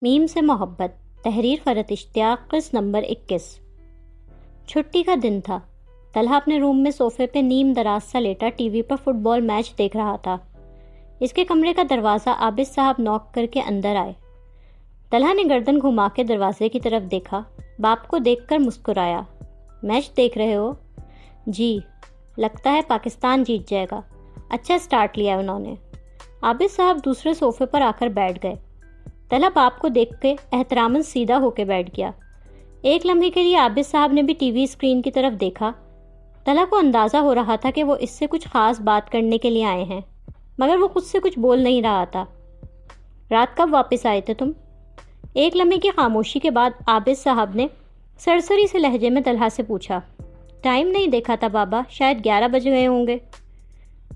میم سے محبت، تحریر فرحت اشتیاق، قسط نمبر 21۔ چھٹی کا دن تھا۔ طلحہ اپنے روم میں صوفے پہ نیم دراز سا لیٹا ٹی وی پر فٹ بال میچ دیکھ رہا تھا۔ اس کے کمرے کا دروازہ عابد صاحب نوک کر کے اندر آئے۔ طلحہ نے گردن گھما کے دروازے کی طرف دیکھا، باپ کو دیکھ کر مسکرایا۔ میچ دیکھ رہے ہو؟ جی، لگتا ہے پاکستان جیت جائے گا۔ اچھا سٹارٹ لیا انہوں نے۔ عابد صاحب دوسرے صوفے پر آ کر بیٹھ گئے۔ طلحہ باپ کو دیکھ کے احتراماً سیدھا ہو کے بیٹھ گیا۔ ایک لمحے کے لیے عابد صاحب نے بھی ٹی وی اسکرین کی طرف دیکھا۔ طلحہ کو اندازہ ہو رہا تھا کہ وہ اس سے کچھ خاص بات کرنے کے لیے آئے ہیں، مگر وہ خود سے کچھ بول نہیں رہا تھا۔ رات کب واپس آئے تھے تم؟ ایک لمحے کی خاموشی کے بعد عابد صاحب نے سرسری سے لہجے میں طلحہ سے پوچھا۔ ٹائم نہیں دیکھا تھا بابا، شاید 11 بج گئے ہوں گے۔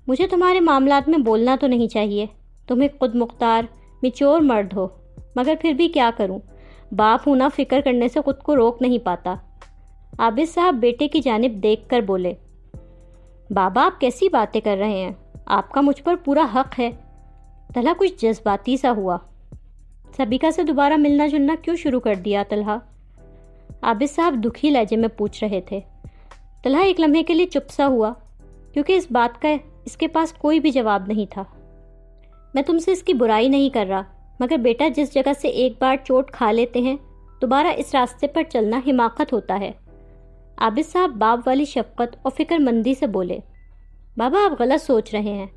مجھے تمہارے معاملات میں بولنا تو نہیں چاہیے، تم ایک خود مختار میچور مرد ہو، مگر پھر بھی کیا کروں، باپ ہوں نا، فکر کرنے سے خود کو روک نہیں پاتا۔ عابد صاحب بیٹے کی جانب دیکھ کر بولے، بابا آپ کیسی باتیں کر رہے ہیں، آپ کا مجھ پر پورا حق ہے۔ طلحہ کچھ جذباتی سا ہوا۔ سبیکا سے دوبارہ ملنا جلنا کیوں شروع کر دیا طلحہ؟ عابد صاحب دکھی لہجے میں پوچھ رہے تھے۔ طلحہ ایک لمحے کے لیے چپ سا ہوا، کیونکہ اس بات کا اس کے پاس کوئی بھی جواب نہیں تھا۔ میں تم سے اس کی برائی نہیں کر رہا، مگر بیٹا جس جگہ سے ایک بار چوٹ کھا لیتے ہیں دوبارہ اس راستے پر چلنا حماقت ہوتا ہے۔ عابد صاحب باپ والی شفقت اور فکر مندی سے بولے، بابا آپ غلط سوچ رہے ہیں۔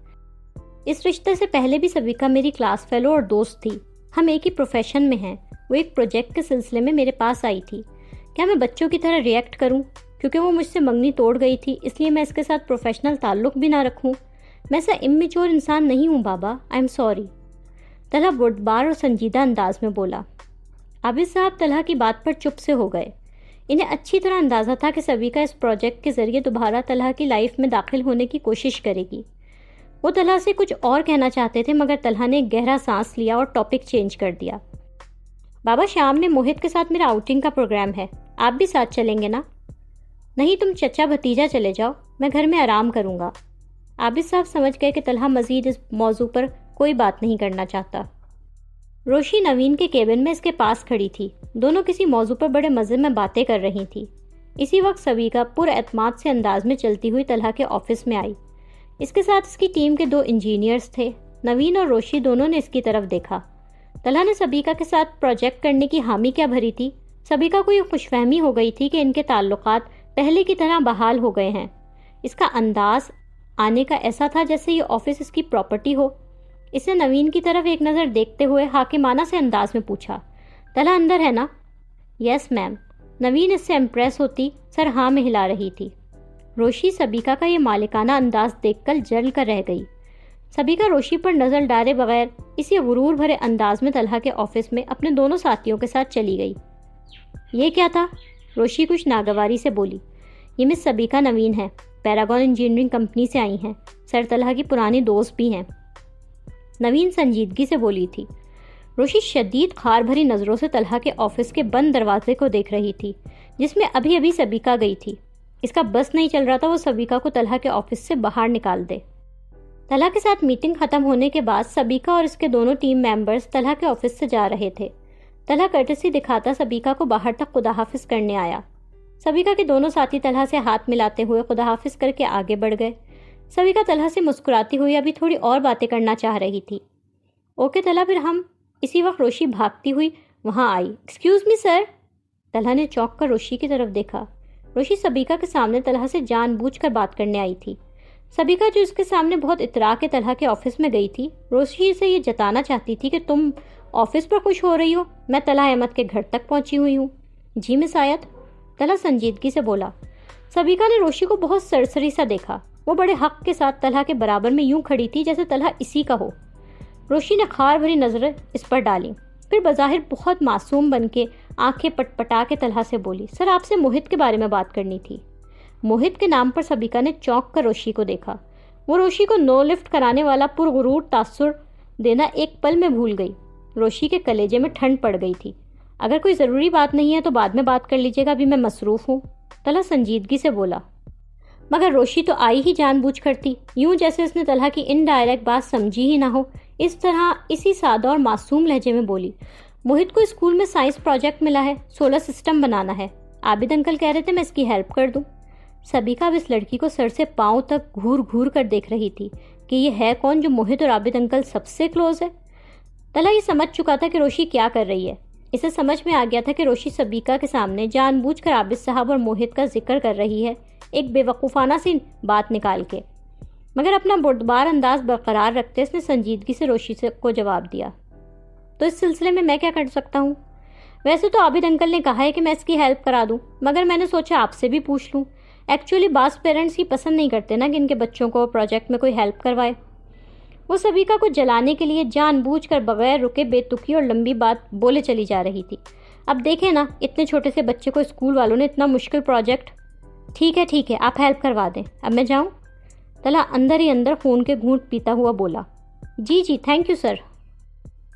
اس رشتے سے پہلے بھی سبیکا میری کلاس فیلو اور دوست تھی، ہم ایک ہی پروفیشن میں ہیں۔ وہ ایک پروجیکٹ کے سلسلے میں میرے پاس آئی تھی۔ کیا میں بچوں کی طرح ریئیکٹ کروں؟ کیونکہ وہ مجھ سے منگنی توڑ گئی تھی اس لیے میں اس کے ساتھ پروفیشنل تعلق بھی نہ رکھوں؟ میں ایسا امیچور انسان نہیں ہوں بابا، آئی ایم سوری۔ طلحہ بردبار اور سنجیدہ انداز میں بولا۔ عابد صاحب طلحہ کی بات پر چپ سے ہو گئے۔ انہیں اچھی طرح اندازہ تھا کہ سبیکا اس پروجیکٹ کے ذریعے دوبارہ طلحہ کی لائف میں داخل ہونے کی کوشش کرے گی۔ وہ طلحہ سے کچھ اور کہنا چاہتے تھے، مگر طلحہ نے ایک گہرا سانس لیا اور ٹاپک چینج کر دیا۔ بابا شام میں موہت کے ساتھ میرا آؤٹنگ کا پروگرام ہے، آپ بھی ساتھ چلیں گے نا؟ نہیں، تم چچا بھتیجا چلے جاؤ، میں گھر میں آرام کروں گا۔ عابد صاحب سمجھ گئے کہ طلحہ مزید اس موضوع پر کوئی بات نہیں کرنا چاہتا۔ روشی نوین کے کیبن میں اس کے پاس کھڑی تھی، دونوں کسی موضوع پر بڑے مزے میں باتیں کر رہی تھی۔ اسی وقت سبیکا پر اعتماد سے انداز میں چلتی ہوئی طلحہ کے آفس میں آئی۔ اس کے ساتھ اس کی ٹیم کے 2 انجینئرز تھے۔ نوین اور روشی دونوں نے اس کی طرف دیکھا۔ طلحہ نے سبیکا کے ساتھ پروجیکٹ کرنے کی حامی کیا بھری تھی؟ سبیکا کو یہ خوش فہمی ہو گئی تھی کہ ان کے تعلقات پہلے کی طرح بحال ہو گئے ہیں۔ اس کا انداز آنے کا ایسا تھا جیسے یہ آفس اس کی پراپرٹی ہو۔ اس نے نوین کی طرف ایک نظر دیکھتے ہوئے حاکمانہ سے انداز میں پوچھا، طلحہ اندر ہے نا؟ یس میم۔ نوین اس سے امپریس ہوتی سر ہاں میں ہلا رہی تھی۔ روشی سبیکا کا یہ مالکانہ انداز دیکھ کر جل کر رہ گئی۔ سبیکا روشی پر نظر ڈالے بغیر اسی غرور بھرے انداز میں طلحہ کے آفس میں اپنے دونوں ساتھیوں کے ساتھ چلی گئی۔ یہ کیا تھا؟ روشی کچھ ناگواری سے بولی۔ یہ مس سبیکا نوین ہے، پیراگون انجینئرنگ کمپنی سے آئی ہیں، سر طلحہ کی پرانی دوست بھی ہیں۔ نوین سنجیدگی سے بولی تھی۔ روشی شدید خار بھری نظروں سے طلحہ کے آفس کے بند دروازے کو دیکھ رہی تھی جس میں ابھی ابھی سبیکا گئی تھی۔ اس کا بس نہیں چل رہا تھا وہ سبیکا کو طلحہ کے آفس سے باہر نکال دے۔ طلحہ کے ساتھ میٹنگ ختم ہونے کے بعد سبیکا اور اس کے دونوں ٹیم ممبرز طلحہ کے آفس سے جا رہے تھے۔ طلحہ کرٹسی دکھاتا سبیکا کو باہر تک خدا حافظ کرنے آیا۔ سبیکا کے دونوں ساتھی طلحہ سے ہاتھ ملاتے ہوئے خدا حافظ کر کے آگے بڑھ گئے۔ سبیکا طلحہ سے مسکراتی ہوئی ابھی تھوڑی اور باتیں کرنا چاہ رہی تھی۔ اوکے طلحہ، پھر ہم۔ اسی وقت روشی بھاگتی ہوئی وہاں آئی۔ ایکسکیوز می سر۔ طلحہ نے چونک کر روشی کی طرف دیکھا۔ روشی سبیکا کے سامنے طلحہ سے جان بوجھ کر بات کرنے آئی تھی۔ سبیکا جو اس کے سامنے بہت اطراء کے طلحہ کے آفس میں گئی تھی، روشی سے یہ جتانا چاہتی تھی کہ تم آفس پر خوش ہو رہی ہو، میں طلحہ احمد کے گھر تک پہنچی ہوئی ہوں۔ جی مس آیت، طلحہ سنجیدگی سے بولا۔ سبیکا نے روشی کو بہت سرسری سا دیکھا۔ وہ بڑے حق کے ساتھ طلحہ کے برابر میں یوں کھڑی تھی جیسے طلحہ اسی کا ہو۔ روشی نے خار بھری نظریں اس پر ڈالی، پھر بظاہر بہت معصوم بن کے آنکھیں پٹ پٹا کے طلحہ سے بولی، سر آپ سے موہت کے بارے میں بات کرنی تھی۔ موہت کے نام پر سبیکا نے چونک کر روشی کو دیکھا۔ وہ روشی کو نو لفٹ کرانے والا پرغرور تاثر دینا ایک پل میں بھول گئی۔ روشی کے کلیجے میں ٹھنڈ پڑ گئی تھی۔ اگر کوئی ضروری بات نہیں ہے تو بعد میں بات کر لیجیے گا، ابھی میں مصروف ہوں، طلحہ سنجیدگی سے بولا۔ مگر روشی تو آئی ہی جان بوجھ کر تھی، یوں جیسے اس نے طلحہ کی انڈائریکٹ بات سمجھی ہی نہ ہو۔ اس طرح اسی سادہ اور معصوم لہجے میں بولی، موہت کو اسکول میں سائنس پروجیکٹ ملا ہے، سولر سسٹم بنانا ہے، عابد انکل کہہ رہے تھے میں اس کی ہیلپ کر دوں۔ سبیکا اب اس لڑکی کو سر سے پاؤں تک گھور گھور کر دیکھ رہی تھی کہ یہ ہے کون جو موہت اور عابد انکل سب سے کلوز ہے۔ طلحہ یہ سمجھ چکا تھا کہ روشی کیا کر رہی ہے۔ اسے سمجھ میں آ گیا تھا کہ روشی سبیکا کے سامنے جان بوجھ کر عابد صاحب اور موہت کا ذکر کر رہی ہے، ایک بے وقوفانہ سی بات نکال کے۔ مگر اپنا بردبار انداز برقرار رکھتے اس نے سنجیدگی سے روشی کو جواب دیا، تو اس سلسلے میں میں کیا کر سکتا ہوں؟ ویسے تو عابد انکل نے کہا ہے کہ میں اس کی ہیلپ کرا دوں، مگر میں نے سوچا آپ سے بھی پوچھ لوں۔ ایکچولی بعض پیرنٹس ہی پسند نہیں کرتے نا کہ ان کے بچوں کو پروجیکٹ میں کوئی ہیلپ کروائے۔ وہ سبیکا کو جلانے کے لیے جان بوجھ کر بغیر رکے بے تکی اور لمبی بات بولے چلی جا رہی تھی۔ اب دیکھیں نا، اتنے چھوٹے سے بچے کو اسکول والوں نے اتنا مشکل پروجیکٹ۔ ٹھیک ہے آپ ہیلپ کروا دیں، اب میں جاؤں؟ طلحہ اندر ہی اندر خون کے گھونٹ پیتا ہوا بولا، جی تھینک یو سر۔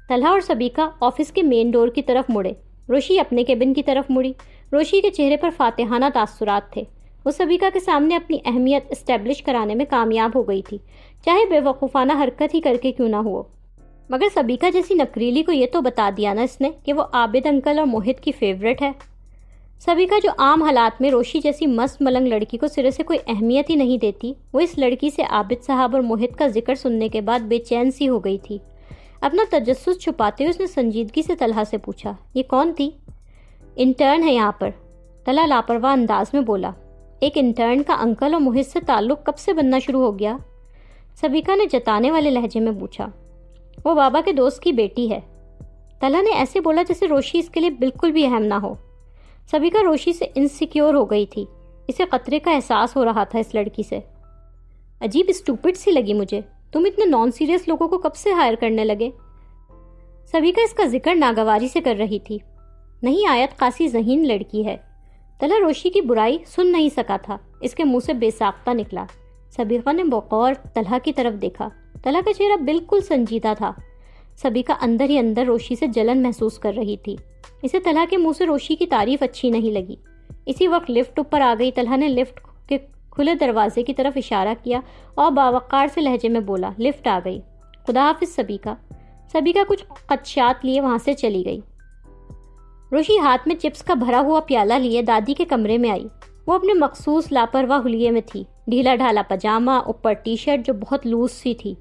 طلحہ اور سبیکا آفس کے مین ڈور کی طرف مڑے، روشی اپنے کیبن کی طرف مڑی۔ روشی کے چہرے پر فاتحانہ تاثرات تھے۔ وہ سبیکا کے سامنے اپنی اہمیت اسٹیبلش کرانے میں کامیاب ہو گئی تھی، چاہے بے وقوفانہ حرکت ہی کر کے کیوں نہ ہو۔ مگر سبیکا جیسی نکریلی کو یہ تو بتا دیا نا اس نے کہ وہ عابد انکل اور موہت کی فیوریٹ ہے۔ سبیکا جو عام حالات میں روشی جیسی مست ملنگ لڑکی کو سرے سے کوئی اہمیت ہی نہیں دیتی، وہ اس لڑکی سے عابد صاحب اور موہت کا ذکر سننے کے بعد بے چین سی ہو گئی تھی۔ اپنا تجسس چھپاتے ہوئے اس نے سنجیدگی سے طلحہ سے پوچھا، یہ کون تھی؟ انٹرن ہے یہاں پر، طلحہ لاپرواہ انداز میں بولا۔ ایک انٹرن کا انکل اور موہت سے تعلق کب سے بننا شروع ہو گیا؟ سبیکا نے جتانے والے لہجے میں پوچھا۔ وہ بابا کے دوست کی بیٹی ہے، طلحہ نے ایسے بولا جیسے روشی اس کے لیے بالکل بھی اہم نہ ہو۔ سبیکا روشی سے انسیکیور ہو گئی تھی، اسے خطرے کا احساس ہو رہا تھا اس لڑکی سے۔ عجیب اسٹوپڈ سی لگی مجھے، تم اتنے نان سیریس لوگوں کو کب سے ہائر کرنے لگے؟ سبیکا اس کا ذکر ناگواری سے کر رہی تھی۔ نہیں، آیت خاصی ذہین لڑکی ہے۔ طلحہ روشی کی برائی سن نہیں سکا تھا، اس کے منہ سے بے ساختہ نکلا۔ سبیکا نے بغور طلحہ کی طرف دیکھا، طلحہ کا چہرہ بالکل سنجیدہ تھا۔ سبیکا اندر ہی اندر روشی سے جلن محسوس کر رہی تھی، اسے طلحہ کے منہ سے روشی کی تعریف اچھی نہیں لگی۔ اسی وقت لفٹ اوپر آ گئی۔ طلحہ نے لفٹ کے کھلے دروازے کی طرف اشارہ کیا اور باوقار سے لہجے میں بولا، لفٹ آ گئی، خدا حافظ سبیکا۔ سبیکا کچھ خدشات لیے وہاں سے چلی گئی۔ روشی ہاتھ میں چپس کا بھرا ہوا پیالہ لیے دادی کے کمرے میں آئی۔ وہ اپنے مخصوص لاپرواہ حلیے میں تھی، ڈھیلا ڈھالا پاجامہ، اوپر ٹی شرٹ جو بہت لوز سی تھی،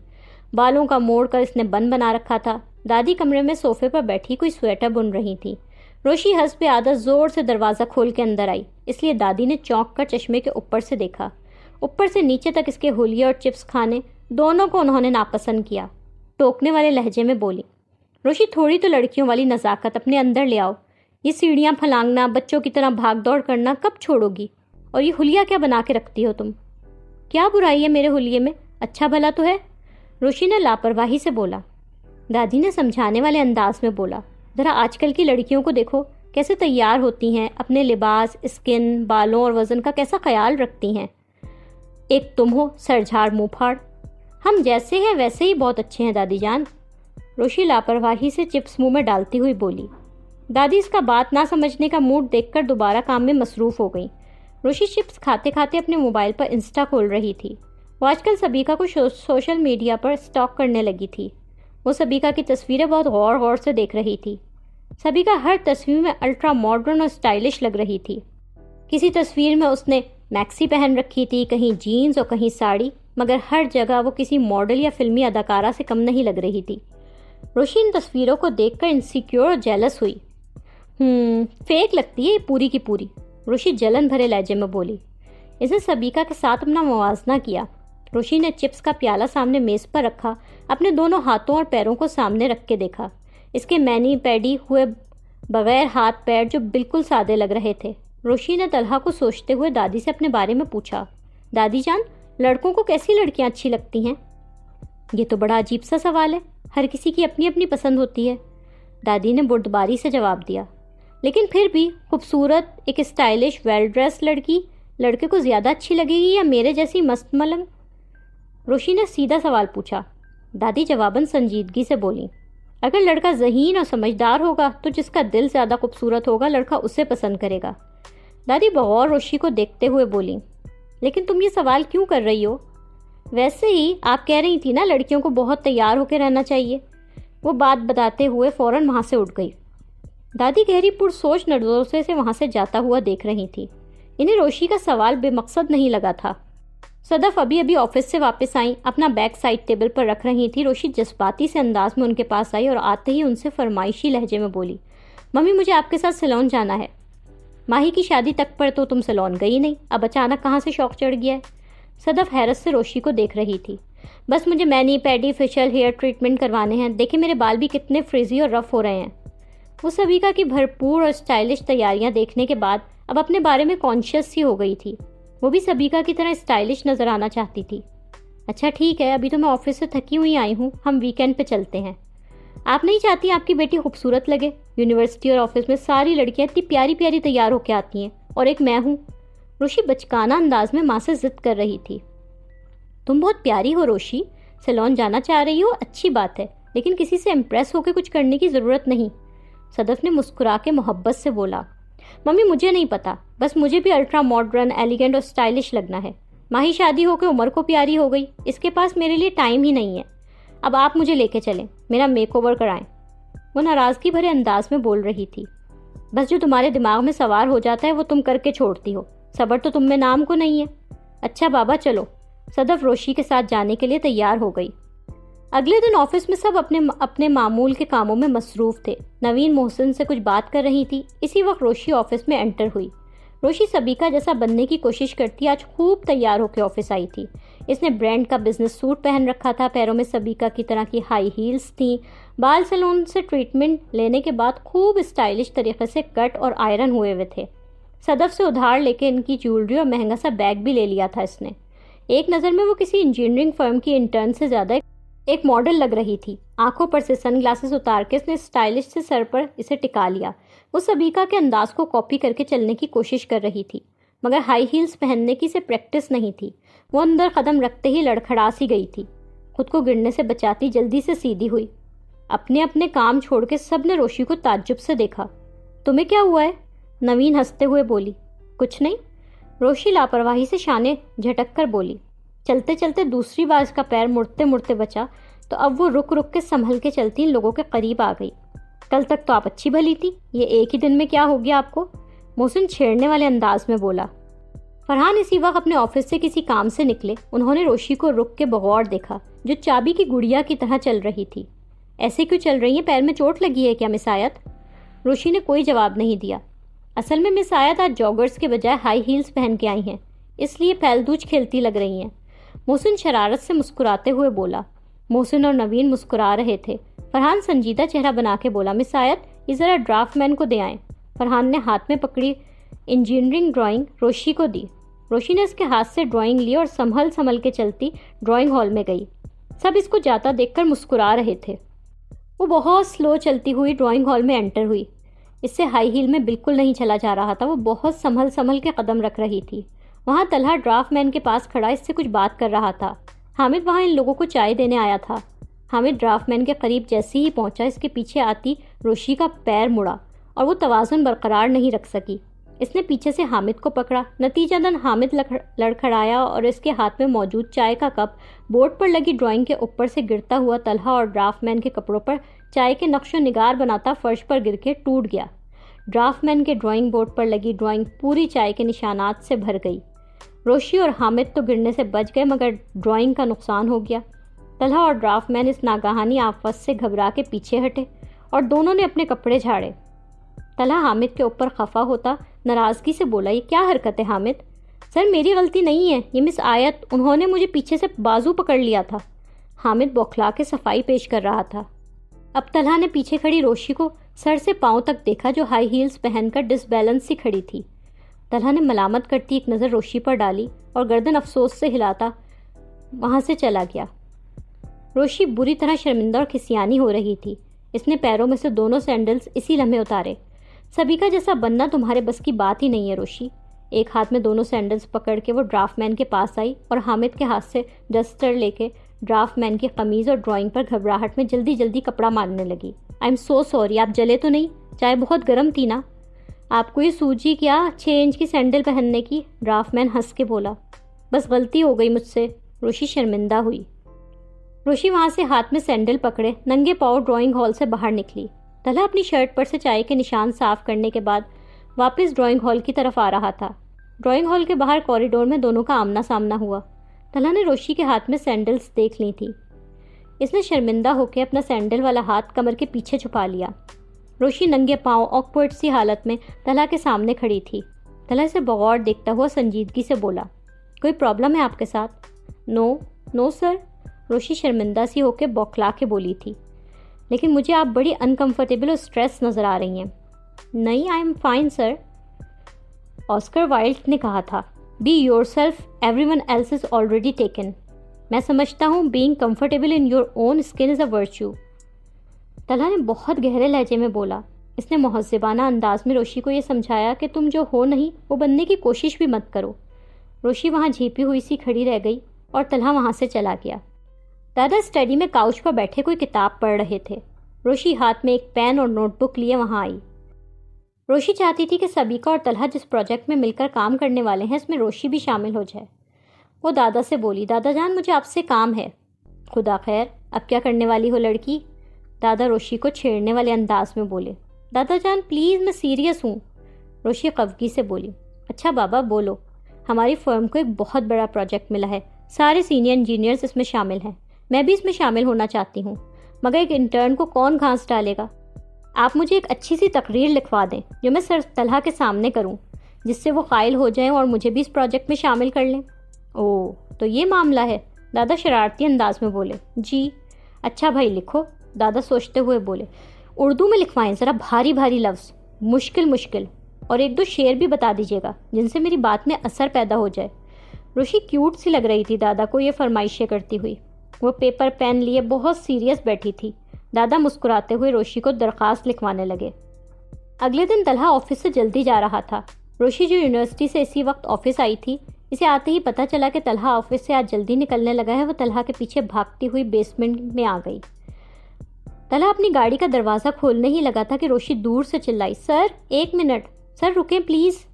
بالوں کا موڑ کر اس نے بن بنا رکھا تھا۔ دادی کمرے میں صوفے پر بیٹھی کوئی سویٹر بن رہی تھی۔ روشی حسب عادت زور سے دروازہ کھول کے اندر آئی، اس لیے دادی نے چونک کر چشمے کے اوپر سے دیکھا۔ اوپر سے نیچے تک اس کے حلیے اور چپس کھانے دونوں کو انہوں نے ناپسند کیا۔ ٹوکنے والے لہجے میں بولی، روشی تھوڑی تو لڑکیوں والی نزاکت اپنے اندر لے آؤ، یہ سیڑھیاں پھلانگنا، بچوں کی طرح بھاگ دوڑ کرنا کب چھوڑو گی؟ اور یہ حلیہ کیا بنا کے رکھتی ہو تم؟ کیا برائی ہے میرے حلیے میں؟ اچھا بھلا تو ہے، روشی نے لاپرواہی سے بولا۔ دادی نے سمجھانے والے انداز میں بولا، ذرا آج کل کی لڑکیوں کو دیکھو کیسے تیار ہوتی ہیں، اپنے لباس، اسکن، بالوں اور وزن کا کیسا خیال رکھتی ہیں۔ ایک تم ہو سر جھاڑ منہ پھاڑ۔ ہم جیسے ہیں ویسے ہی بہت اچھے ہیں دادی جان، روشی لاپرواہی سے چپس منہ میں ڈالتی ہوئی بولی۔ دادی اس کا بات نہ سمجھنے کا موڈ دیکھ کر دوبارہ کام میں مصروف ہو گئی۔ روشی چپس کھاتے کھاتے اپنے موبائل پر انسٹا کھول رہی تھی۔ وہ آج کل سبیکا کو سوشل میڈیا پر سٹاک کرنے لگی تھی۔ وہ سبیکا کی تصویریں بہت غور سے دیکھ رہی تھی۔ سبیکا ہر تصویر میں الٹرا ماڈرن اور سٹائلش لگ رہی تھی۔ کسی تصویر میں اس نے میکسی پہن رکھی تھی، کہیں جینز اور کہیں ساڑی، مگر ہر جگہ وہ کسی ماڈل یا فلمی اداکارہ سے کم نہیں لگ رہی تھی۔ روشی ان تصویروں کو دیکھ کر انسیکیور اور جیلس ہوئی۔ فیک لگتی ہے یہ پوری کی پوری، روشی جلن بھرے لہجے میں بولی۔ اس نے سبیکا کے ساتھ اپنا موازنہ کیا۔ روشی نے چپس کا پیالہ سامنے میز پر رکھا، اپنے دونوں ہاتھوں اور پیروں کو سامنے رکھ کے دیکھا، اس کے مینی پیڈی ہوئے بغیر ہاتھ پیر جو بالکل سادے لگ رہے تھے۔ روشی نے طلحہ کو سوچتے ہوئے دادی سے اپنے بارے میں پوچھا، دادی جان لڑکوں کو کیسی لڑکیاں اچھی لگتی ہیں؟ یہ تو بڑا عجیب سا سوال ہے، ہر کسی کی اپنی اپنی پسند ہوتی ہے، دادی نے بردباری سے جواب دیا۔ لیکن پھر بھی خوبصورت، ایک اسٹائلش ویل ڈریس لڑکی لڑکے کو زیادہ اچھی لگے گی یا میرے جیسی مست ملنگ؟ روشی نے سیدھا سوال پوچھا۔ دادی جواباً سنجیدگی سے بولی، اگر لڑکا ذہین اور سمجھدار ہوگا تو جس کا دل زیادہ خوبصورت ہوگا لڑکا اسے پسند کرے گا۔ دادی بغور روشی کو دیکھتے ہوئے بولی، لیکن تم یہ سوال کیوں کر رہی ہو؟ ویسے ہی آپ کہہ رہی تھی نا لڑکیوں کو بہت تیار ہو کے رہنا چاہیے. وہ بات بتاتے ہوئے فوراً وہاں سے اٹھ گئی. دادی گہری پرسوچ نظروں سے وہاں سے جاتا ہوا دیکھ رہی تھی. انہیں روشی کا سوال بے مقصد نہیں لگا تھا. صدف ابھی آفس سے واپس آئیں، اپنا بیگ سائڈ ٹیبل پر رکھ رہی تھی. روشی جذباتی سے انداز میں ان کے پاس آئی اور آتے ہی ان سے فرمائشی لہجے میں بولی، ممی مجھے آپ کے ساتھ سیلون جانا ہے. ماہی کی شادی تک پر تو تم سیلون گئی نہیں، اب اچانک کہاں سے شوق چڑھ گیا ہے؟ صدف حیرت سے روشی کو دیکھ رہی تھی. بس مجھے mani pedi facial hair treatment کروانے ہیں. دیکھیں میرے بال بھی کتنے فریزی اور رف ہو رہے ہیں. وہ سبیکا کی بھرپور اور اسٹائلش تیاریاں دیکھنے کے بعد اب اپنے بارے میں کانشیس سی ہو گئی تھی. وہ بھی سبیکا کی طرح اسٹائلش نظر آنا چاہتی تھی. اچھا ٹھیک ہے، ابھی تو میں آفس سے تھکی ہوئی آئی ہوں، ہم ویکینڈ پہ چلتے ہیں. آپ نہیں چاہتی آپ کی بیٹی خوبصورت لگے؟ یونیورسٹی اور آفس میں ساری لڑکیاں اتنی پیاری پیاری تیار ہو کے آتی ہیں اور ایک میں ہوں. روشی بچکانہ انداز میں ماں سے ضد کر رہی تھی. تم بہت پیاری ہو روشی، سیلون جانا چاہ رہی ہو اچھی بات ہے، لیکن کسی سے امپریس ہو کے کچھ کرنے کی ضرورت نہیں. صدف نے مسکرا کے محبت سے بولا، ممی مجھے نہیں پتا، بس مجھے بھی الٹرا ماڈرن ایلیگنٹ اور اسٹائلش لگنا ہے. ماہی شادی ہو کے عمر کو پیاری ہو گئی، اس کے پاس میرے لیے ٹائم ہی نہیں ہے. اب آپ مجھے لے کے چلیں، میرا میک اوور کرائیں. وہ ناراضگی بھرے انداز میں بول رہی تھی. بس جو تمہارے دماغ میں سوار ہو جاتا ہے وہ تم کر کے چھوڑتی ہو، صبر تو تم میں نام کو نہیں ہے. اچھا بابا چلو. صدف روشی کے ساتھ جانے کے لیے تیار ہو گئی. اگلے دن آفس میں سب اپنے معمول کے کاموں میں مصروف تھے. نوین محسن سے کچھ بات کر رہی تھی. اسی وقت روشی آفس میں انٹر ہوئی. روشی سبیکا جیسا بننے کی کوشش کرتی آج خوب تیار ہو کے آفس آئی تھی. اس نے برانڈ کا بزنس سوٹ پہن رکھا تھا، پیروں میں سبیکا کی طرح کی ہائی ہیلز تھیں. بال سیلون سے ٹریٹمنٹ لینے کے بعد خوب اسٹائلش طریقے سے کٹ اور آئرن ہوئے تھے. صدف سے ادھار لے کے ان کی جیولری اور مہنگا سا بیگ بھی لے لیا تھا اس نے. ایک نظر میں وہ کسی انجینئرنگ فرم کی انٹرن سے زیادہ ایک ماڈل لگ رہی تھی. آنکھوں پر سے سن گلاسز اتار کے اس نے اسٹائلش سے سر پر اسے ٹکا لیا. وہ سبیکا کے انداز کو کاپی کر کے چلنے کی کوشش کر رہی تھی، مگر ہائی ہیلز پہننے کی اسے پریکٹس نہیں تھی. وہ اندر قدم رکھتے ہی لڑکھڑا سی گئی تھی. خود کو گرنے سے بچاتی جلدی سے سیدھی ہوئی. اپنے کام چھوڑ کے سب نے روشی کو تعجب سے دیکھا. تمہیں کیا ہوا ہے؟ نوین ہنستے ہوئے بولی. کچھ نہیں. روشی لاپرواہی سے شانے جھٹک کر بولی. چلتے چلتے دوسری بار اس کا پیر مڑتے مڑتے بچا تو اب وہ رک رک کے سنبھل کے چلتی ان لوگوں کے قریب آ گئی. کل تک تو آپ اچھی بھلی تھی، یہ ایک ہی دن میں کیا ہو گیا آپ کو؟ محسن چھیڑنے والے انداز میں بولا. فرحان اسی وقت اپنے آفس سے کسی کام سے نکلے. انہوں نے روشی کو رک کے بغور دیکھا جو چابی کی گڑیا کی طرح چل رہی تھی. ایسے کیوں چل رہی ہیں؟ پیر میں چوٹ لگی ہے کیا مس آیت؟ روشی نے کوئی جواب نہیں دیا. اصل میں مس آیت آج جاگرز کے بجائے ہائی ہیلز پہن کے آئی ہیں، اس لیے پھیل دوج کھیلتی لگ رہی ہیں. محسن شرارت سے مسکراتے ہوئے بولا. محسن اور نوین مسکرا رہے تھے. فرحان سنجیدہ چہرہ بنا کے بولا، مس آیت یہ ذرا ڈرافٹ مین کو دے آئیں. فرحان نے ہاتھ میں پکڑی انجینئرنگ ڈرائنگ روشی کو دی. روشی نے اس کے ہاتھ سے ڈرائنگ لی اور سنبھل کے چلتی ڈرائنگ ہال میں گئی. سب اس کو جاتا دیکھ کر مسکرا رہے تھے. وہ بہت سلو چلتی ہوئی ڈرائنگ ہال میں انٹر ہوئی. اس سے ہائی ہیل میں بالکل نہیں چلا جا رہا تھا. وہ بہت سنبھل کے قدم رکھ رہی تھی. وہاں طلحہ ڈرافٹ مین کے پاس کھڑا اس سے کچھ بات کر رہا تھا. حامد وہاں ان لوگوں کو چائے دینے آیا تھا. حامد ڈرافٹ مین کے قریب جیسے ہی پہنچا اس کے پیچھے آتی روشی کا پیر مڑا اور وہ توازن برقرار نہیں رکھ سکی. اس نے پیچھے سے حامد کو پکڑا. نتیجتاً حامد لڑکھڑایا اور اس کے ہاتھ میں موجود چائے کا کپ بورڈ پر لگی ڈرائنگ کے اوپر سے گرتا ہوا طلحہ اور ڈرافٹ مین کے کپڑوں پر چائے کے نقش و نگار بناتا فرش پر گر کے ٹوٹ گیا. ڈرافٹ مین کے ڈرائنگ بورڈ پر لگی ڈرائنگ پوری چائے کے نشانات سے بھر گئی. روشی اور حامد تو گرنے سے بچ گئے مگر ڈرائنگ کا نقصان ہو گیا. طلحہ اور ڈرافٹ مین اس ناگہانی آفت سے گھبرا کے پیچھے ہٹے اور دونوں نے اپنے کپڑے جھاڑے. طلحہ حامد کے اوپر خفا ہوتا ناراضگی سے بولا، یہ کیا حرکت ہے حامد؟ سر میری غلطی نہیں ہے، یہ مس آیت، انہوں نے مجھے پیچھے سے بازو پکڑ لیا تھا. حامد بوکھلا کے صفائی پیش کر رہا تھا. اب طلحہ نے پیچھے کھڑی روشی کو سر سے پاؤں تک دیکھا جو ہائی ہیلز پہن کر ڈس بیلنس سی کھڑی تھی. طلحہ نے ملامت کرتی ایک نظر روشی پر ڈالی اور گردن افسوس سے ہلاتا وہاں سے چلا گیا. روشی بری طرح شرمندہ اور کھسیانی ہو رہی تھی. اس نے پیروں میں سے دونوں سینڈلز اسی لمحے اتارے. سبیکا جیسا بننا تمہارے بس کی بات ہی نہیں ہے روشی. ایک ہاتھ میں دونوں سینڈلز پکڑ کے وہ ڈرافٹ مین کے پاس آئی اور حامد کے ہاتھ سے ڈسٹر لے کے ڈرافٹ مین کی قمیض اور ڈرائنگ پر گھبراہٹ میں جلدی جلدی کپڑا مارنے لگی. آئی ایم سو سوری، آپ جلے تو نہیں؟ چائے بہت گرم تھی نا. آپ کو یہ سوجی کیا 6 انچ کی سینڈل پہننے کی؟ ڈرافٹ مین ہنس کے بولا. بس غلطی ہو گئی مجھ سے، روشی شرمندہ ہوئی۔ روشی وہاں سے ہاتھ میں سینڈل پکڑے ننگے پاؤں ڈرائنگ ہال سے باہر نکلی۔ طلحہ اپنی شرٹ پر سے چائے کے نشان صاف کرنے کے بعد واپس ڈرائنگ ہال کی طرف آ رہا تھا۔ ڈرائنگ ہال کے باہر کوریڈور میں دونوں کا آمنا سامنا ہوا۔ طلحہ نے روشی کے ہاتھ میں سینڈلز دیکھ لی تھی۔ اس نے شرمندہ ہو کے اپنا سینڈل والا ہاتھ کمر کے پیچھے چھپا لیا۔ روشی ننگے پاؤں آکورڈ سی حالت میں طلحہ کے سامنے کھڑی تھی۔ طلحہ سے بغور دیکھتا ہوا سنجیدگی سے بولا، کوئی پرابلم ہے آپ کے ساتھ؟ نو سر، روشی شرمندہ سی ہو کے بوکھلا کے بولی تھی، لیکن مجھے آپ بڑی انکمفرٹیبل اور اسٹریس نظر آ رہی ہیں۔ نہیں، I'm fine sir. Oscar Wilde نے کہا تھا، be yourself, everyone else is already taken. میں سمجھتا ہوں being comfortable in your own skin is a virtue. Talha نے بہت گہرے لہجے میں بولا۔ اس نے مہذبانہ انداز میں روشی کو یہ سمجھایا کہ تم جو ہو نہیں وہ بننے کی کوشش بھی مت کرو۔ روشی وہاں جھیپی ہوئی سی کھڑی رہ گئی اور طلحہ وہاں سے چلا گیا۔ دادا اسٹڈی میں کاؤچ پر بیٹھے کوئی کتاب پڑھ رہے تھے۔ روشی ہاتھ میں ایک پین اور نوٹ بک لیے وہاں آئی۔ روشی چاہتی تھی کہ سبیکا اور طلحہ جس پروجیکٹ میں مل کر کام کرنے والے ہیں اس میں روشی بھی شامل ہو جائے۔ وہ دادا سے بولی، دادا جان مجھے آپ سے کام ہے۔ خدا خیر، اب کیا کرنے والی ہو لڑکی؟ دادا روشی کو چھیڑنے والے انداز میں بولے۔ دادا جان پلیز، میں سیریس ہوں، روشی خفگی سے بولی۔ اچھا بابا بولو۔ ہماری فرم کو ایک بہت بڑا پروجیکٹ ملا ہے، سارے سینئر انجینئرز اس میں شامل ہیں، میں بھی اس میں شامل ہونا چاہتی ہوں، مگر ایک انٹرن کو کون گھانس ڈالے گا؟ آپ مجھے ایک اچھی سی تقریر لکھوا دیں جو میں سر طلحہ کے سامنے کروں، جس سے وہ قائل ہو جائیں اور مجھے بھی اس پروجیکٹ میں شامل کر لیں۔ اوہ، تو یہ معاملہ ہے، دادا شرارتی انداز میں بولے۔ جی اچھا بھائی لکھو، دادا سوچتے ہوئے بولے۔ اردو میں لکھوائیں، ذرا بھاری بھاری لفظ، مشکل، اور ایک دو شعر بھی بتا دیجیے گا جن سے میری بات میں اثر پیدا ہو جائے۔ روشی کیوٹ سی لگ رہی تھی دادا کو یہ فرمائشیں کرتی ہوئی۔ وہ پیپر پین لیے بہت سیریس بیٹھی تھی۔ دادا مسکراتے ہوئے روشی کو درخواست لکھوانے لگے۔ اگلے دن طلحہ آفس سے جلدی جا رہا تھا۔ روشی جو یونیورسٹی سے اسی وقت آفس آئی تھی، اسے آتے ہی پتہ چلا کہ طلحہ آفس سے آج جلدی نکلنے لگا ہے۔ وہ طلحہ کے پیچھے بھاگتی ہوئی بیسمنٹ میں آ گئی۔ طلحہ اپنی گاڑی کا دروازہ کھولنے ہی لگا تھا کہ روشی دور سے چلائی، سر ایک منٹ، سر رکیں پلیز۔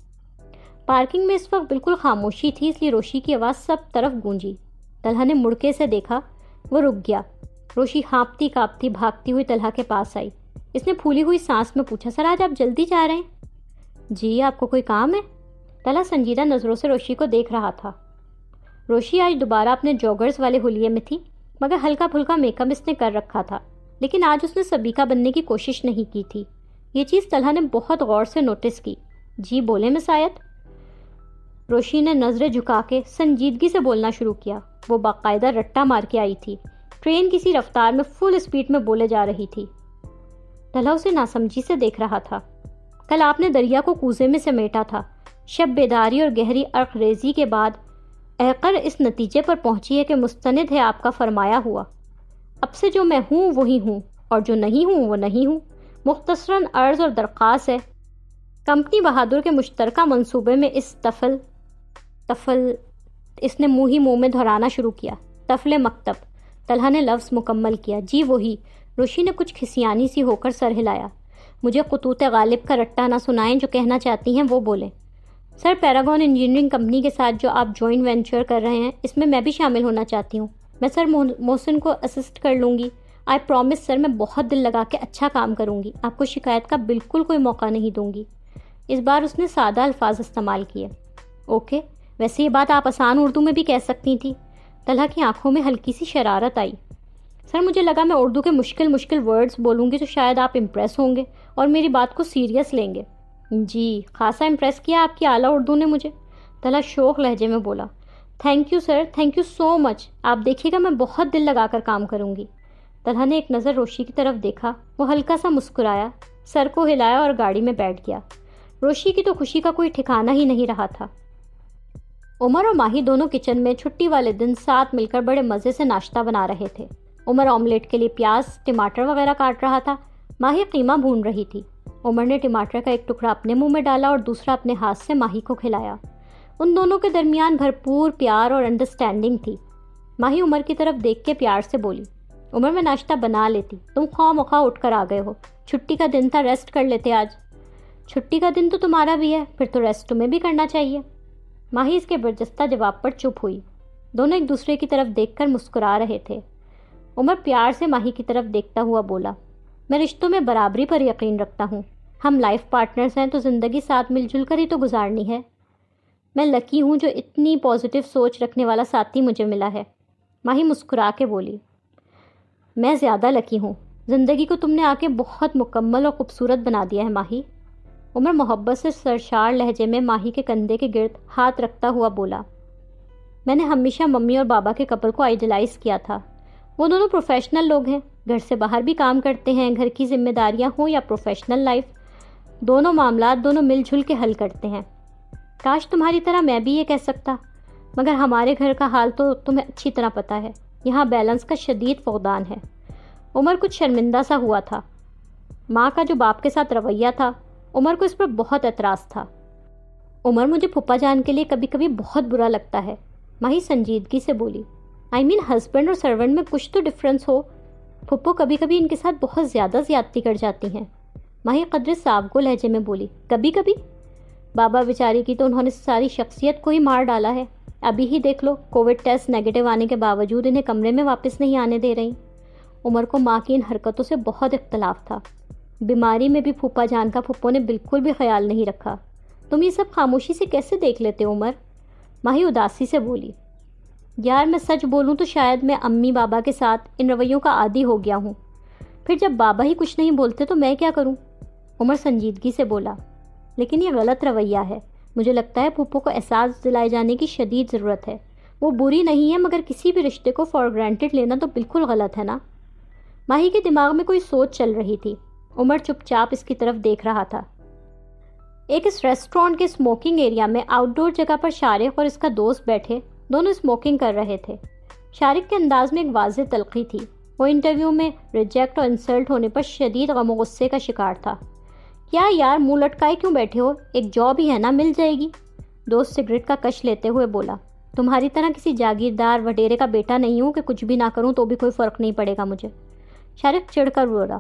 پارکنگ میں اس وقت بالکل خاموشی تھی، اس لیے روشی کی آواز سب طرف گونجی۔ طلحہ نے مڑ کے اسے دیکھا، وہ رک گیا۔ روشی ہانپتی کانپتی بھاگتی ہوئی طلحہ کے پاس آئی۔ اس نے پھولی ہوئی سانس میں پوچھا، سر آج آپ جلدی جا رہے ہیں؟ جی، آپ کو کوئی کام ہے؟ طلحہ سنجیدہ نظروں سے روشی کو دیکھ رہا تھا۔ روشی آج دوبارہ اپنے جوگرز والے حلیے میں تھی، مگر ہلکا پھلکا میک اپ اس نے کر رکھا تھا، لیکن آج اس نے سبیکا بننے کی کوشش نہیں کی تھی۔ یہ چیز طلحہ نے بہت غور سے نوٹس کی۔ جی بولے مسایت؟ روشی نے نظریں جھکا کے سنجیدگی سے بولنا شروع کیا۔ وہ باقاعدہ رٹا مار کے آئی تھی۔ ٹرین کسی رفتار میں فل اسپیڈ میں بولے جا رہی تھی۔ طلحہ اسے ناسمجھی سے دیکھ رہا تھا۔ کل آپ نے دریا کو کوزے میں سمیٹا تھا۔ شب بیداری اور گہری عرق ریزی کے بعد احقر اس نتیجے پر پہنچی ہے کہ مستند ہے آپ کا فرمایا ہوا۔ اب سے جو میں ہوں وہی ہوں، اور جو نہیں ہوں وہ نہیں ہوں۔ مختصراً عرض اور درخواست ہے، کمپنی بہادر کے مشترکہ منصوبے میں اس طفل اس نے منہ ہی منہ میں دہرانا شروع کیا۔ طفل مکتب، طلحہ نے لفظ مکمل کیا۔ جی وہی، روشی نے کچھ کھسیانی سی ہو کر سر ہلایا۔ مجھے خطوط غالب کا رٹا نہ سنائیں، جو کہنا چاہتی ہیں وہ بولیں۔ سر پیراگون انجینئرنگ کمپنی کے ساتھ جو آپ جوائنٹ وینچر کر رہے ہیں، اس میں بھی شامل ہونا چاہتی ہوں۔ میں سر محسن کو اسسٹ کر لوں گی۔ آئی پرومس سر، میں بہت دل لگا کے اچھا کام کروں گی، آپ کو شکایت کا بالکل کوئی موقع نہیں دوں گی۔ اس بار اس نے سادہ الفاظ استعمال کیے۔ اوکے، ویسے یہ بات آپ آسان اردو میں بھی کہہ سکتی تھی۔ طلحہ کی آنکھوں میں ہلکی سی شرارت آئی۔ سر مجھے لگا میں اردو کے مشکل ورڈز بولوں گی تو شاید آپ امپریس ہوں گے اور میری بات کو سیریس لیں گے۔ جی، خاصا امپریس کیا آپ کی اعلیٰ اردو نے مجھے، طلحہ شوق لہجے میں بولا۔ Thank you sir, thank you so much, آپ دیکھیے گا میں بہت دل لگا کر کام کروں گی۔ طلحہ نے ایک نظر روشی کی طرف دیکھا، وہ ہلکا سا مسکرایا، سر کو ہلایا اور گاڑی میں بیٹھ گیا۔ روشی کی تو خوشی کا کوئی ٹھکانہ ہی نہیں رہا تھا۔ عمر اور ماہی دونوں کچن میں چھٹی والے دن ساتھ مل کر بڑے مزے سے ناشتہ بنا رہے تھے۔ عمر آملیٹ کے لیے پیاز، ٹماٹر وغیرہ کاٹ رہا تھا، ماہی قیمہ بھون رہی تھی۔ عمر نے ٹماٹر کا ایک ٹکڑا اپنے منہ میں ڈالا اور دوسرا اپنے ہاتھ سے ماہی کو کھلایا۔ ان دونوں کے درمیان بھرپور پیار اور انڈرسٹینڈنگ تھی۔ ماہی عمر کی طرف دیکھ کے پیار سے بولی، عمر میں ناشتہ بنا لیتی، تم خواہ مخواہ اٹھ کر آ گئے ہو، چھٹی کا دن تھا، ریسٹ کر لیتے آج۔ چھٹی کا دن تو تمہارا بھی ہے، پھر تو ریسٹ تمہیں بھی کرنا چاہیے۔ ماہی اس کے برجستہ جواب پر چپ ہوئی۔ دونوں ایک دوسرے کی طرف دیکھ کر مسکرا رہے تھے۔ عمر پیار سے ماہی کی طرف دیکھتا ہوا بولا، میں رشتوں میں برابری پر یقین رکھتا ہوں۔ ہم لائف پارٹنرز ہیں تو زندگی ساتھ مل جل کر ہی تو گزارنی ہے۔ میں لکی ہوں جو اتنی پازیٹیو سوچ رکھنے والا ساتھی مجھے ملا ہے۔ ماہی مسکرا کے بولی، میں زیادہ لکی ہوں، زندگی کو تم نے آ کے بہت مکمل اور خوبصورت بنا دیا ہے ماہی۔ عمر محبت سے سرشار لہجے میں ماہی کے کندھے کے گرد ہاتھ رکھتا ہوا بولا، میں نے ہمیشہ ممی اور بابا کے کپل کو آئیڈیلائز کیا تھا۔ وہ دونوں پروفیشنل لوگ ہیں، گھر سے باہر بھی کام کرتے ہیں، گھر کی ذمہ داریاں ہوں یا پروفیشنل لائف، دونوں معاملات دونوں مل جل کے حل کرتے ہیں۔ کاش تمہاری طرح میں بھی یہ کہہ سکتا، مگر ہمارے گھر کا حال تو تمہیں اچھی طرح پتہ ہے، یہاں بیلنس کا شدید فقدان ہے۔ عمر کچھ شرمندہ سا ہوا تھا۔ ماں کا جو باپ کے ساتھ رویہ تھا، عمر کو اس پر بہت اعتراض تھا۔ عمر مجھے پھپھا جان کے لیے کبھی کبھی بہت برا لگتا ہے، ماہی سنجیدگی سے بولی۔ ہسبینڈ اور سرونٹ میں کچھ تو ڈفرینس ہو، پھپھو کبھی کبھی ان کے ساتھ بہت زیادہ زیادتی کر جاتی ہیں۔ ماہی قدرے صاحب کو لہجے میں بولی، کبھی کبھی؟ بابا بیچاری کی تو انہوں نے ساری شخصیت کو ہی مار ڈالا ہے، ابھی ہی دیکھ لو، کووڈ ٹیسٹ نیگیٹو آنے کے باوجود انہیں کمرے میں واپس نہیں آنے دے رہی۔ عمر کو ماں کی ان حرکتوں سے بہت اختلاف تھا۔ بیماری میں بھی پھوپھا جان کا پھپھو نے بالکل بھی خیال نہیں رکھا۔ تم یہ سب خاموشی سے کیسے دیکھ لیتے عمر؟ ماہی اداسی سے بولی، یار میں سچ بولوں تو شاید میں امی بابا کے ساتھ ان رویوں کا عادی ہو گیا ہوں، پھر جب بابا ہی کچھ نہیں بولتے تو میں کیا کروں؟ عمر سنجیدگی سے بولا، لیکن یہ غلط رویہ ہے، مجھے لگتا ہے پھپھو کو احساس دلائے جانے کی شدید ضرورت ہے۔ وہ بری نہیں ہے، مگر کسی بھی رشتے کو فار گرانٹیڈ لینا تو بالکل غلط ہے نا۔ ماہی کے دماغ میں کوئی سوچ چل رہی تھی۔ عمر چپ چاپ اس کی طرف دیکھ رہا تھا۔ ایک اس ریسٹورانٹ کے اسموکنگ ایریا میں آؤٹ ڈور جگہ پر شارق اور اس کا دوست بیٹھے، دونوں اسموکنگ کر رہے تھے۔ شارق کے انداز میں ایک واضح تلخی تھی، وہ انٹرویو میں ریجیکٹ اور انسلٹ ہونے پر شدید غم و غصے کا شکار تھا۔ کیا یار منہ لٹکائے کیوں بیٹھے ہو، ایک جاب ہی ہے نا، مل جائے گی۔ دوست سگریٹ کا کش لیتے ہوئے بولا، تمہاری طرح کسی جاگیردار وڈیرے کا بیٹا نہیں ہوں کہ کچھ بھی نہ کروں تو بھی کوئی فرق نہیں پڑے گا مجھے۔ شارق چڑھ کر بولا،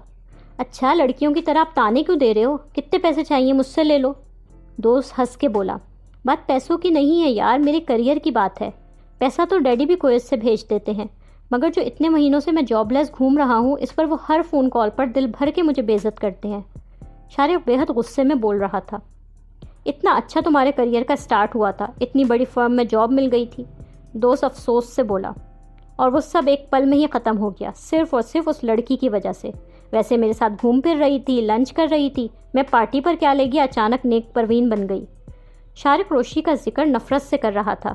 اچھا لڑکیوں کی طرح آپ تانے کیوں دے رہے ہو، کتنے پیسے چاہیے مجھ سے لے لو۔ دوست ہنس کے بولا، بات پیسوں کی نہیں ہے یار، میرے کریئر کی بات ہے۔ پیسہ تو ڈیڈی بھی کویت سے بھیج دیتے ہیں، مگر جو اتنے مہینوں سے میں جاب لیس گھوم رہا ہوں، اس پر وہ ہر فون کال پر دل بھر کے مجھے بے عزت کرتے ہیں۔ شارق بے حد غصے میں بول رہا تھا، اتنا اچھا تمہارے کریئر کا سٹارٹ ہوا تھا، اتنی بڑی فرم میں جاب مل گئی تھی۔ دوست افسوس سے بولا، اور وہ سب ایک پل میں ہی ختم ہو گیا، صرف اور صرف اس لڑکی کی وجہ سے۔ ویسے میرے ساتھ گھوم پھر رہی تھی، لنچ کر رہی تھی، میں پارٹی پر کیا لے گیا، اچانک نیک پروین بن گئی۔ شارق روشی کا ذکر نفرت سے کر رہا تھا۔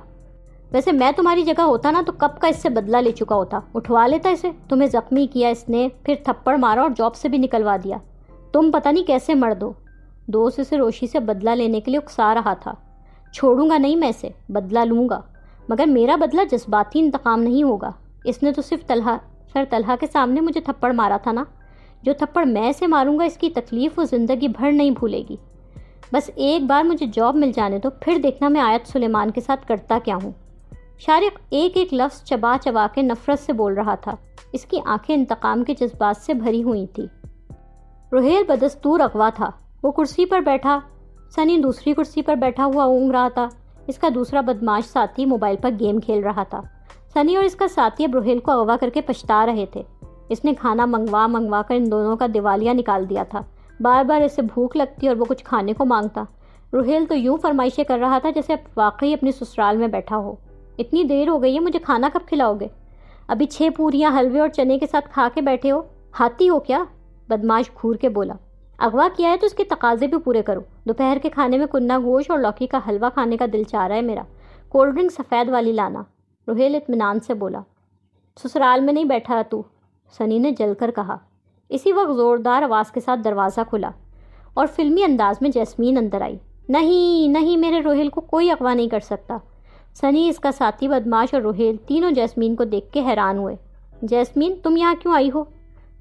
ویسے میں تمہاری جگہ ہوتا نا تو کب کا اس سے بدلہ لے چکا ہوتا، اٹھوا لیتا اسے، تمہیں زخمی کیا اس نے، پھر تھپڑ مارا اور جاب سے بھی نکلوا دیا۔ تم پتہ نہیں کیسے مرد ہو۔ دوست اسے روشی سے بدلہ لینے کے لیے اکسا رہا تھا۔ چھوڑوں گا نہیں میں اسے، بدلہ لوں گا، مگر میرا بدلہ جذباتی انتقام نہیں ہوگا۔ اس نے تو صرف طلحہ کے سامنے مجھے تھپڑ مارا تھا نا، جو تھپڑ میں اسے ماروں گا اس کی تکلیف وہ زندگی بھر نہیں بھولے گی۔ بس ایک بار مجھے جاب مل جانے دو، پھر دیکھنا میں آیت سلیمان کے ساتھ کرتا کیا ہوں۔ شارق ایک ایک لفظ چبا چبا کے نفرت سے بول رہا تھا، اس کی آنکھیں انتقام کے جذبات سے بھری ہوئی تھی۔ روہیل بدستور اغوا تھا، وہ کرسی پر بیٹھا، سنی دوسری کرسی پر بیٹھا ہوا اونگ رہا تھا، اس کا دوسرا بدماش ساتھی موبائل پر گیم کھیل رہا تھا۔ سنی اور اس کا ساتھی اب روہیل کو اغوا کر کے پچھتا رہے تھے۔ اس نے کھانا منگوا کر ان دونوں کا دیوالیہ نکال دیا تھا۔ بار بار اسے بھوک لگتی اور وہ کچھ کھانے کو مانگتا۔ روہیل تو یوں فرمائشیں کر رہا تھا جیسے اب واقعی اپنی سسرال میں بیٹھا ہو۔ اتنی دیر ہو گئی ہے، مجھے کھانا کب کھلاؤ گے؟ ابھی 6 پوریاں حلوے اور چنے کے ساتھ کھا کے بیٹھے ہو، ہاتھی ہو کیا؟ بدماش گھور کے بولا، اغوا کیا ہے تو اس کے تقاضے بھی پورے کرو۔ دوپہر کے کھانے میں کننا گوشت اور لوکی کا حلوہ کھانے کا دل چاہ رہا ہے میرا، کولڈ ڈرنک سفید والی لانا۔ روہیل اطمینان سے بولا، سسرال میں نہیں بیٹھا تو، سنی نے جل کر کہا۔ اسی وقت زوردار آواز کے ساتھ دروازہ کھلا اور فلمی انداز میں جیسمین اندر آئی۔ نہیں نہیں، میرے روہیل کو کوئی اغوا نہیں کر سکتا۔ سنی، اس کا ساتھی بدماش اور روہیل تینوں جیسمین کو دیکھ کے حیران ہوئے۔ جیسمین تم یہاں کیوں آئی ہو؟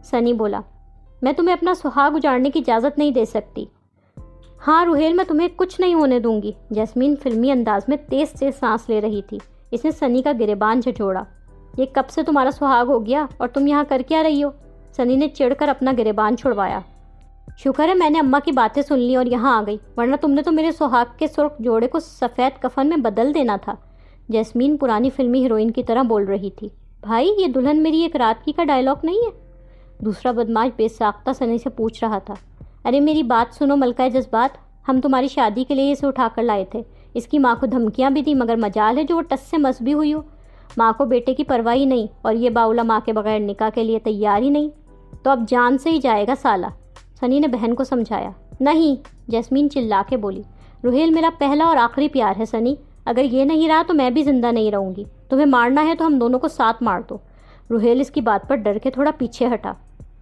سنی بولا، میں تمہیں اپنا سہاگ اجاڑنے کی اجازت نہیں دے سکتی۔ ہاں روہیل، میں تمہیں کچھ نہیں ہونے دوں گی۔ جیسمین فلمی انداز میں تیز تیز سانس لے رہی تھی۔ اس نے سنی کا گریبان جھنجھوڑا۔ یہ کب سے تمہارا سہاگ ہو گیا اور تم یہاں کر کیا رہی ہو؟ سنی نے چڑھ کر اپنا گریبان چھڑوایا۔ شکر ہے میں نے اماں کی باتیں سن لی اور یہاں آ گئی، ورنہ تم نے تو میرے سہاگ کے سرخ جوڑے کو سفید کفن میں بدل دینا تھا۔ جیسمین پرانی فلمی ہیروئن کی طرح بول رہی تھی۔ بھائی یہ دلہن میری ایک رات کی کا ڈائلاگ نہیں ہے؟ دوسرا بدماش بے ساختہ سنی سے پوچھ رہا تھا۔ ارے میری بات سنو ملکہ جذبات، ہم تمہاری شادی کے لیے اسے اٹھا کر لائے تھے۔ اس کی ماں کو دھمکیاں بھی دی، مگر مجال ہے جو وہ ٹس سے مس بھی ہوئی ہو۔ ماں کو بیٹے کی پرواہ ہی نہیں، اور یہ باولا ماں کے بغیر نکاح کے لیے تیار ہی نہیں، تو اب جان سے ہی جائے گا سالہ، سنی نے بہن کو سمجھایا۔ نہیں، جیسمین چلا کے بولی، روہیل میرا پہلا اور آخری پیار ہے سنی، اگر یہ نہیں رہا تو میں بھی زندہ نہیں رہوں گی۔ تمہیں مارنا ہے تو ہم دونوں کو ساتھ مار دو۔ روہیل اس کی بات پر ڈر کے تھوڑا پیچھے ہٹا۔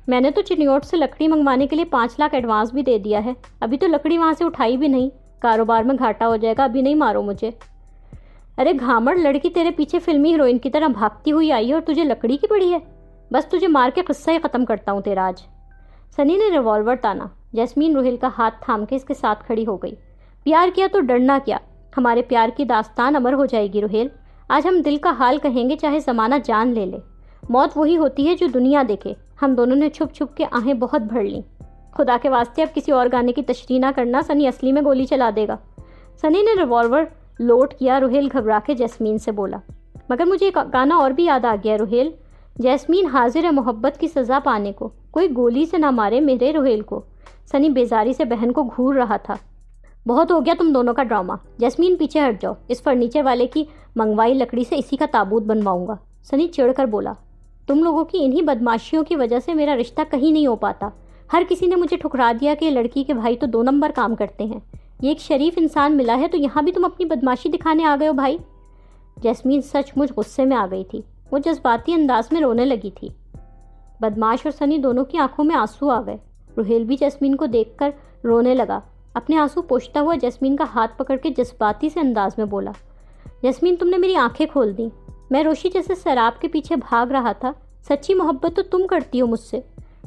میں نے تو چنیوٹ سے لکڑی منگوانے کے لیے 5 لاکھ ایڈوانس بھی دے دیا ہے، ابھی تو لکڑی وہاں سے اٹھائی بھی نہیں، کاروبار میں گھاٹا ہو جائے گا، ابھی نہیں مارو مجھے۔ ارے گھامڑ لڑکی تیرے پیچھے فلمی ہیروئن کی طرح بھاگتی ہوئی آئی ہے اور تجھے لکڑی کی پڑی ہے؟ بس تجھے مار کے قصہ ہی ختم کرتا ہوں تیرا آج۔ سنی نے ریوالور تانا۔ جیسمین روہیل کا ہاتھ تھام کے اس کے ساتھ کھڑی ہو گئی۔ پیار کیا تو ڈرنا کیا، ہمارے پیار کی داستان امر ہو جائے گی روہیل۔ آج ہم دل کا حال کہیں گے چاہے زمانہ جان لے لے۔ موت وہی ہوتی ہے جو دنیا دیکھے، ہم دونوں نے چھپ چھپ کے آہیں بہت بھر لیں۔ خدا کے واسطے اب کسی اور گانے کی تشریح نہ کرنا، سنی اصلی میں گولی چلا دے گا۔ سنی نے ریوالور لوڈ کیا۔ روہیل گھبرا کے جیسمین سے بولا، مگر مجھے ایک گانا اور بھی یاد آ گیا روہیل۔ جیسمین حاضر ہے محبت کی سزا پانے کو، کوئی گولی سے نہ مارے میرے روہیل کو۔ سنی بیزاری سے بہن کو گھور رہا تھا۔ بہت ہو گیا تم دونوں کا ڈرامہ، جیسمین پیچھے ہٹ جاؤ، اس فرنیچر والے کی منگوائی لکڑی سے اسی کا تابوت بنواؤں گا۔ سنی چڑھ کر بولا، تم لوگوں کی انہی بدماشیوں کی وجہ سے میرا رشتہ کہیں نہیں ہو پاتا۔ ہر کسی نے مجھے ٹھکرا دیا کہ لڑکی کے بھائی تو 2 نمبر کام کرتے ہیں، یہ ایک شریف انسان ملا ہے تو یہاں بھی تم اپنی بدماشی دکھانے آ گئے ہو بھائی۔ جیسمین سچ مچ غصے میں آ گئی تھی، وہ جذباتی انداز میں رونے لگی تھی۔ بدماش اور سنی دونوں کی آنکھوں میں آنسو آ گئے۔ روہیل بھی جیسمین کو دیکھ کر رونے لگا۔ اپنے آنسو پوچھتا ہوا جیسمین کا ہاتھ پکڑ کے جذباتی سے انداز میں بولا، جیسمین تم نے میری آنکھیں کھول دیں، میں روشی جیسے سراب کے پیچھے بھاگ رہا تھا، سچی محبت تو تم کرتی ہو مجھ سے،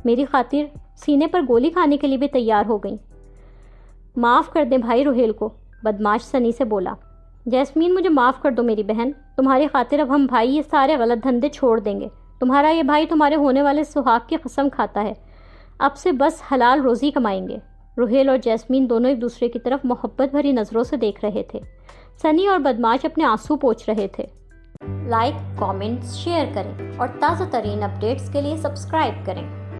میری خاطر سینے پر گولی کھانے کے لیے بھی تیار ہو گئی۔ معاف کر دیں بھائی روہیل کو، بدماش سنی سے بولا۔ جیسمین مجھے معاف کر دو میری بہن، تمہاری خاطر اب ہم بھائی یہ سارے غلط دھندے چھوڑ دیں گے، تمہارا یہ بھائی تمہارے ہونے والے سہاگ کی قسم کھاتا ہے، اب سے بس حلال روزی کمائیں گے۔ روہیل اور جیسمین دونوں ایک دوسرے کی طرف محبت بھری نظروں سے دیکھ رہے تھے۔ سنی اور بدماش اپنے آنسو پوچھ رہے تھے۔ لائک، کامنٹس، شیئر کریں اور تازہ ترین اپڈیٹس کے لیے سبسکرائب کریں۔